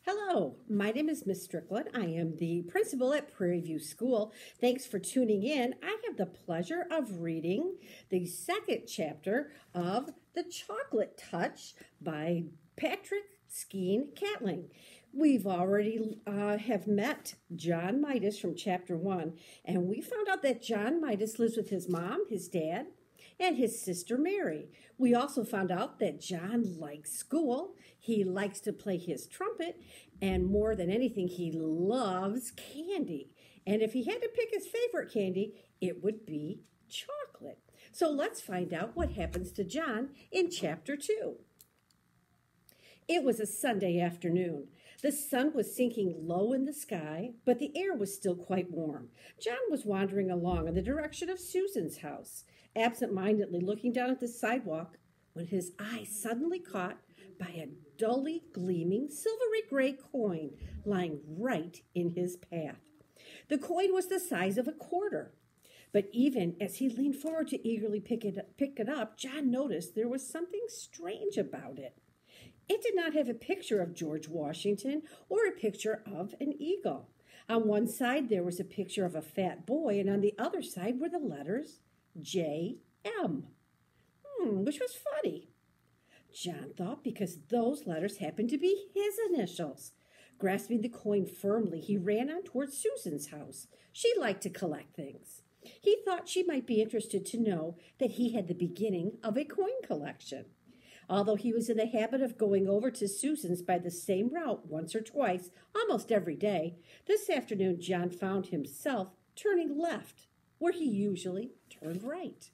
Hello, my name is Miss Stricklin. I am the principal at Prairie View School. Thanks for tuning in. I have the pleasure of reading the second chapter of The Chocolate Touch by Patrick Skeen Catling. We've already have met John Midas from chapter 1, and we found out that John Midas lives with his mom, his dad, and his sister Mary. We also found out that John likes school. He likes to play his trumpet, and more than anything, he loves candy. And if he had to pick his favorite candy, it would be chocolate. So let's find out what happens to John in chapter 2. It was a Sunday afternoon. The sun was sinking low in the sky, but the air was still quite warm. John was wandering along in the direction of Susan's house, absent-mindedly looking down at the sidewalk, when his eye suddenly caught by a dully gleaming silvery gray coin lying right in his path. The coin was the size of a quarter, but even as he leaned forward to eagerly pick it up, John noticed there was something strange about it. It did not have a picture of George Washington or a picture of an eagle. On one side there was a picture of a fat boy, and on the other side were the letters J.M., which was funny, John thought, because those letters happened to be his initials. Grasping the coin firmly, he ran on towards Susan's house. She liked to collect things. He thought she might be interested to know that he had the beginning of a coin collection. Although he was in the habit of going over to Susan's by the same route once or twice, almost every day, this afternoon John found himself turning left, where he usually turned right.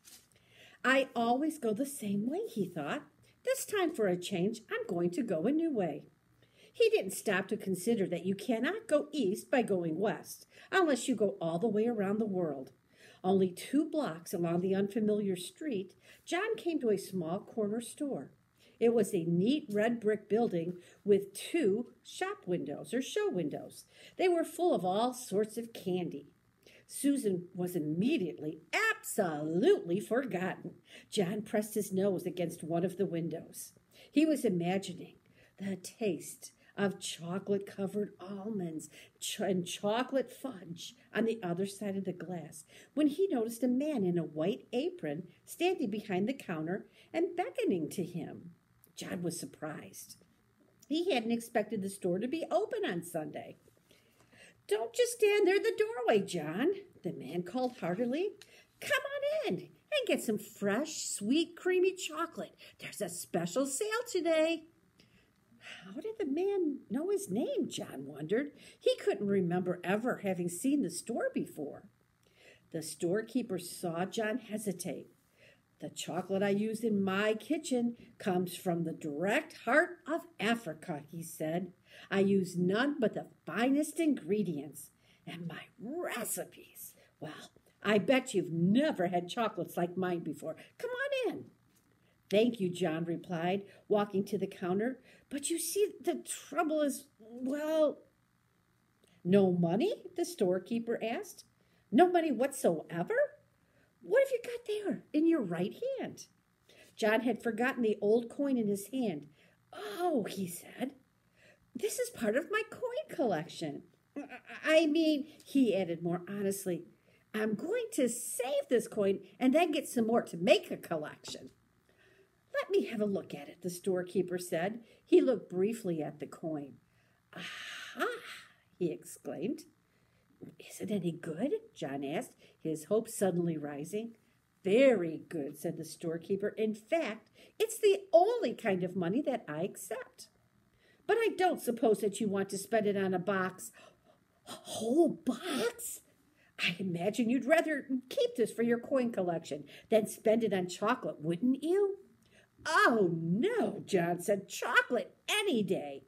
I always go the same way, he thought. This time for a change, I'm going to go a new way. He didn't stop to consider that you cannot go east by going west, unless you go all the way around the world. Only 2 blocks along the unfamiliar street, John came to a small corner store. It was a neat red brick building with 2 shop windows or show windows. They were full of all sorts of candy. Susan was immediately absolutely forgotten. John pressed his nose against one of the windows. He was imagining the taste of chocolate-covered almonds and chocolate fudge on the other side of the glass when he noticed a man in a white apron standing behind the counter and beckoning to him. John was surprised. He hadn't expected the store to be open on Sunday. "Don't just stand there in the doorway, John," the man called heartily. "Come on in and get some fresh, sweet, creamy chocolate. There's a special sale today." How did the man know his name, John wondered. He couldn't remember ever having seen the store before. The storekeeper saw John hesitate. "The chocolate I use in my kitchen comes from the direct heart of Africa," he said. "I use none but the finest ingredients. And my recipes, well, I bet you've never had chocolates like mine before. Come on in." "Thank you," John replied, walking to the counter. "But you see, the trouble is, well—" "No money?" the storekeeper asked. "No money whatsoever? What have you got there in your right hand?" John had forgotten the old coin in his hand. "Oh," he said, "this is part of my coin collection. I mean," he added more honestly, "I'm going to save this coin and then get some more to make a collection." "Let me have a look at it," the storekeeper said. He looked briefly at the coin. "Aha!" he exclaimed. "Is it any good?" John asked, his hopes suddenly rising. "Very good," said the storekeeper. "In fact, it's the only kind of money that I accept. But I don't suppose that you want to spend it on a box." "A whole box? I imagine you'd rather keep this for your coin collection than spend it on chocolate, wouldn't you?" "Oh, no," John said. "Chocolate any day."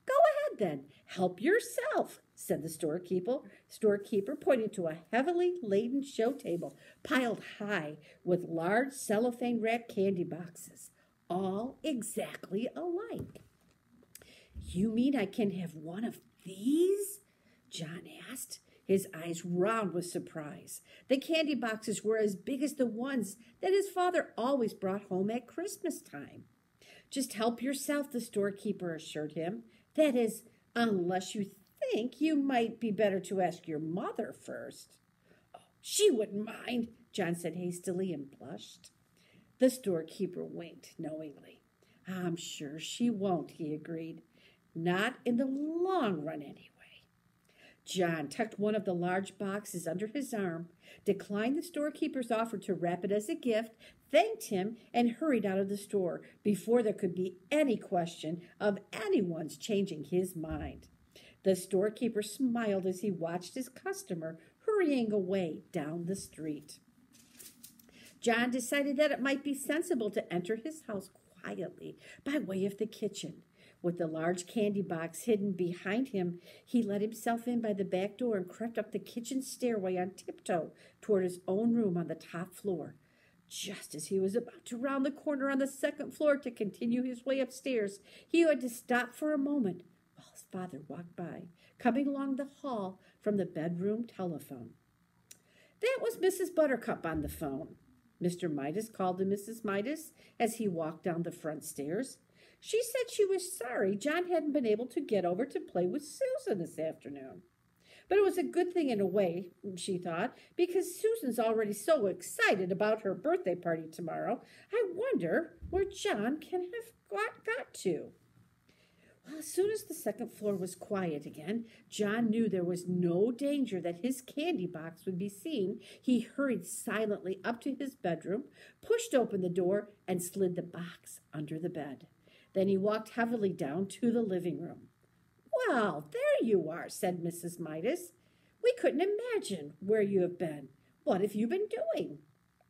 "Go ahead, then. Help yourself," said the storekeeper, pointing to a heavily laden show table piled high with large cellophane-wrapped candy boxes, all exactly alike. "You mean I can have one of these?" John asked, his eyes round with surprise. The candy boxes were as big as the ones that his father always brought home at Christmas time. "Just help yourself," the storekeeper assured him. "That is, Unless you think you might be better to ask your mother first. She wouldn't mind, John said hastily and blushed. The storekeeper winked knowingly. I'm sure she won't, he agreed. Not in the long run, anyway. John tucked one of the large boxes under his arm, declined the storekeeper's offer to wrap it as a gift, thanked him, and hurried out of the store before there could be any question of anyone's changing his mind. The storekeeper smiled as he watched his customer hurrying away down the street. John decided that it might be sensible to enter his house quietly by way of the kitchen. With the large candy box hidden behind him, he let himself in by the back door and crept up the kitchen stairway on tiptoe toward his own room on the top floor. Just as he was about to round the corner on the second floor to continue his way upstairs, he had to stop for a moment while his father walked by, coming along the hall from the bedroom telephone. That was Mrs. Buttercup on the phone. Mr. Midas called to Mrs. Midas as he walked down the front stairs. She said she was sorry John hadn't been able to get over to play with Susan this afternoon. But it was a good thing in a way, she thought, because Susan's already so excited about her birthday party tomorrow. I wonder where John can have got to. Well, as soon as the second floor was quiet again, John knew there was no danger that his candy box would be seen. He hurried silently up to his bedroom, pushed open the door, and slid the box under the bed. Then he walked heavily down to the living room. Well, there you are, said Mrs. Midas. We couldn't imagine where you have been. What have you been doing?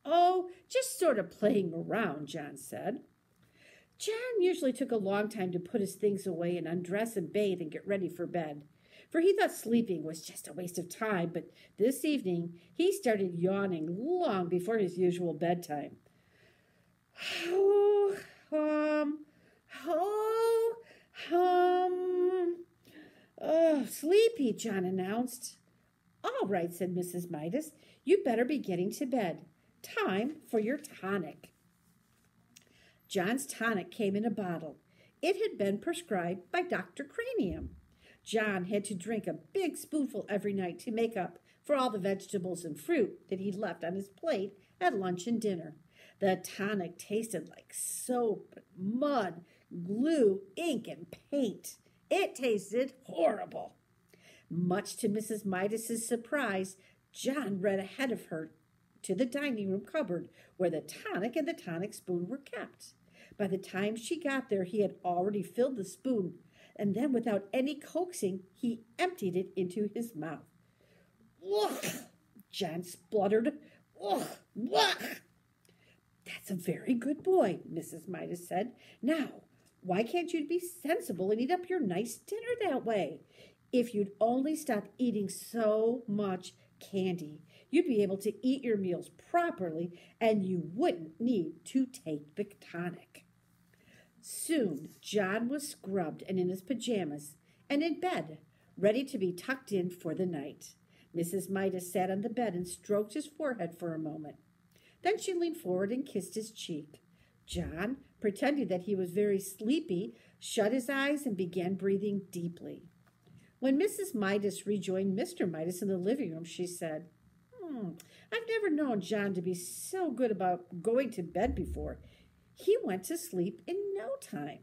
Oh, just sort of playing around, John said. John usually took a long time to put his things away and undress and bathe and get ready for bed, for he thought sleeping was just a waste of time, but this evening he started yawning long before his usual bedtime. Sleepy, John announced. All right, said Mrs. Midas. You'd better be getting to bed. Time for your tonic. John's tonic came in a bottle. It had been prescribed by Dr. Cranium. John had to drink a big spoonful every night to make up for all the vegetables and fruit that he'd left on his plate at lunch and dinner. The tonic tasted like soap, mud, glue, ink, and paint. It tasted horrible. Much to Mrs. Midas's surprise, John ran ahead of her to the dining room cupboard where the tonic and the tonic spoon were kept. By the time she got there, he had already filled the spoon, and then without any coaxing, he emptied it into his mouth. Ugh! John spluttered. Ugh! Ugh! That's a very good boy, Mrs. Midas said. Now, why can't you be sensible and eat up your nice dinner that way? If you'd only stop eating so much candy, you'd be able to eat your meals properly and you wouldn't need to take the tonic. Soon, John was scrubbed and in his pajamas and in bed, ready to be tucked in for the night. Mrs. Midas sat on the bed and stroked his forehead for a moment. Then she leaned forward and kissed his cheek. John, pretending that he was very sleepy, shut his eyes and began breathing deeply. When Mrs. Midas rejoined Mr. Midas in the living room, she said, I've never known John to be so good about going to bed before. He went to sleep in no time.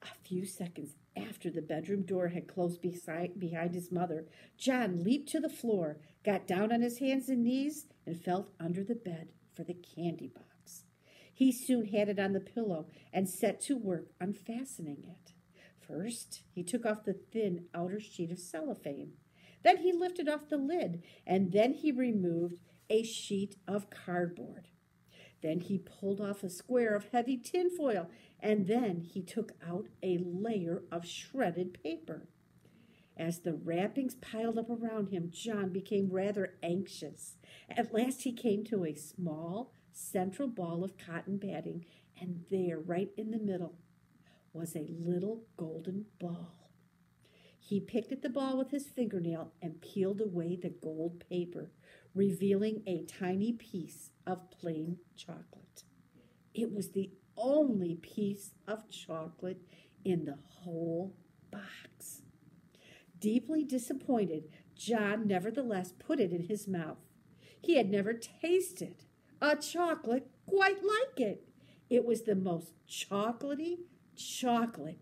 A few seconds after the bedroom door had closed behind his mother, John leaped to the floor, got down on his hands and knees, and felt under the bed for the candy box. He soon had it on the pillow and set to work unfastening it. First, he took off the thin outer sheet of cellophane. Then he lifted off the lid, and then he removed a sheet of cardboard. Then he pulled off a square of heavy tinfoil, and then he took out a layer of shredded paper. As the wrappings piled up around him, John became rather anxious. At last he came to a small central ball of cotton batting, and there, right in the middle, was a little golden ball. He picked at the ball with his fingernail and peeled away the gold paper, revealing a tiny piece of plain chocolate. It was the only piece of chocolate in the whole box. Deeply disappointed, John nevertheless put it in his mouth. He had never tasted a chocolate quite like it. It was the most chocolatey chocolate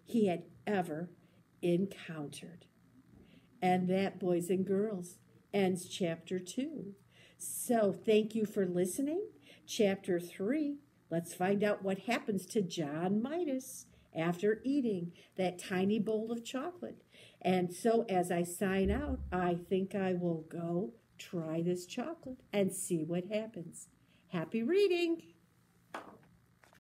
he had ever encountered. And that, boys and girls, ends chapter 2. So thank you for listening. Chapter 3, let's find out what happens to John Midas after eating that tiny bowl of chocolate. And so as I sign out, I think I will go try this chocolate and see what happens. Happy reading!